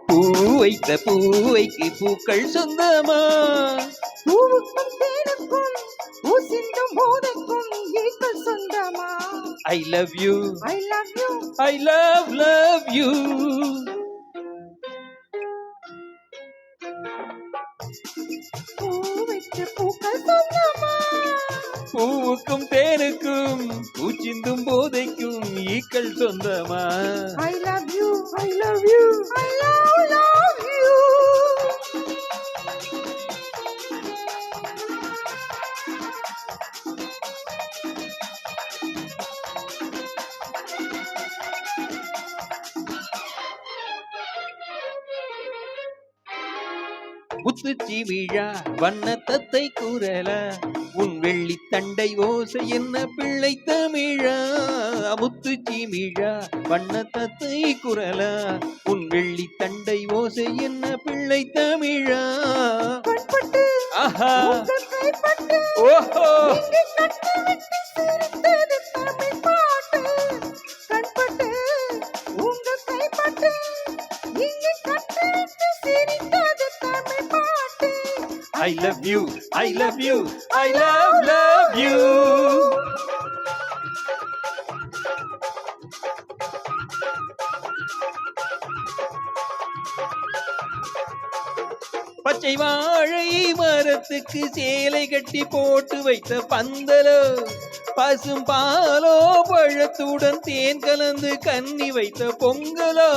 பூ வைத்த பூவைக்கு பூக்கள் சொந்தமா? பூவுக்கும் தேனுக்கும் பூசிந்தும் போதைக்கும் ஈக்கள் சொந்தமா? I love you, I love you, I love you. பூ வைத்த பூக்கள் சொந்தமா? பூவுக்கும் தேனுக்கும் பூச்சிந்தும் போதைக்கும் ஈக்கள் சொந்தமா? I love you, I love you, I love you. முத்துச்சி விழா வண்ண தத்தை கூறலா, உன் வெள்ளி தண்டை ஓசை என்ன பிள்ளை தமிழா? முத்துச்சி விழா வண்ண தத்தை குரலா, உன் வெள்ளி தண்டை ஓசை என்ன பிள்ளை தமிழா? கண்பட்டு ஆஹா, உங்கள் கைப்பட்டு ஓஹோ, இங்கே கட்டுவிட்டு சிரித்தது தமிழ் பாட்டு. கண்பட்டு உங்கள் கைப்பட்டு இங்கே கட்டுவிட்டு சிரித்தது தமிழ் பாட்டு. I love you, I love you, I love you. பச்சை வாழை மரத்துக்கு சேலை கட்டி போட்டு வைத்த பந்தலோ, பசும் பாலோ பழத்துடன் தேன் கலந்து கன்னி வைத்த பொங்கலோ.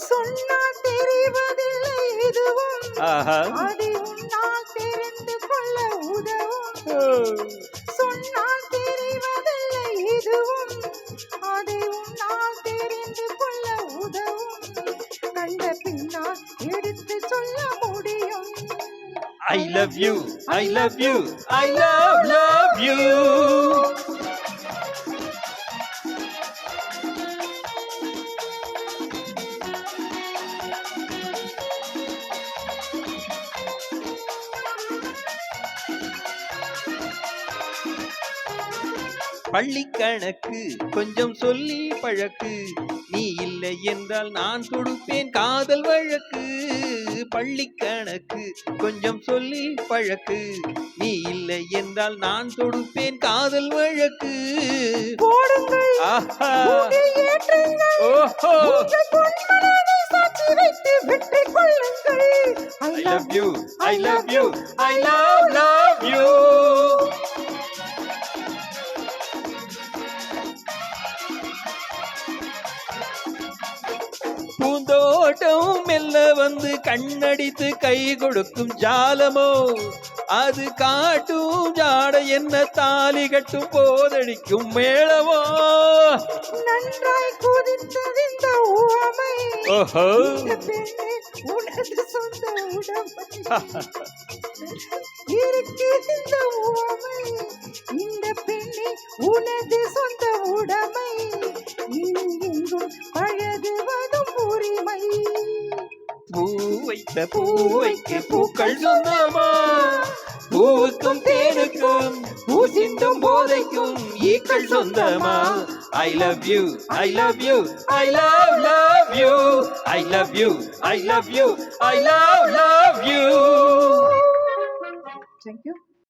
சொன்னால் தெரிவதில்லை எதுவும், ஆஹா, அதை உன்னால் தெரிந்து கொள்ள உதவும். சொன்னால் தெரிவதில்லை எதுவும், அதை உன்னால் தெரிந்து கொள்ள உதவும். கண்ட பின்னால் எடுத்து சொல்ல முடியும். I love you, I love you, I love you. பள்ளி கணக்கு கொஞ்சம் சொல்லி பழக்கு, நீ இல்லை என்றால் நான் தொடுப்பேன் காதல் வழக்கு. பள்ளி கணக்கு கொஞ்சம் சொல்லி பழக்கு, நீ இல்லை என்றால் நான் தொடுப்பேன் காதல் வழக்கு. போடுங்கள், ஆஹா, உங்கள் ஏற்றுங்கள், ஓஹோ, உங்கள் பொன்மனதை சாட்சி வைத்து வெற்றி கொள்ளுங்கள். I love you, I love you, I love you. பூந்தோட்டம் மெல்ல வந்து கண்ணடித்து கை கொடுக்கும் ஜாலமோ, அது காட்டும் ஜாட என்ன தாலி கட்டும் போதடிக்கும் மேளமோ. நன்றாய் குதித்தது இந்த உவமை, ஓஹோ, இந்த பெண்ணே உனது சொந்த உடைமை. இருக்கு இந்த உவமை, இந்த பெண்ணே உனது சொந்த உடைமை. இங்கெங்கும் பழகுவதும் உரிமை. பூ வைத்த பூவைக்கு பூக்கள் சொந்தமா? பூவுக்கும் தேனுக்கும் பூசிந்தும் போதைக்கும் ஈக்கள் சொந்தமா? I love you, I love you, I love you, I love you, I love you, I love you. Thank you.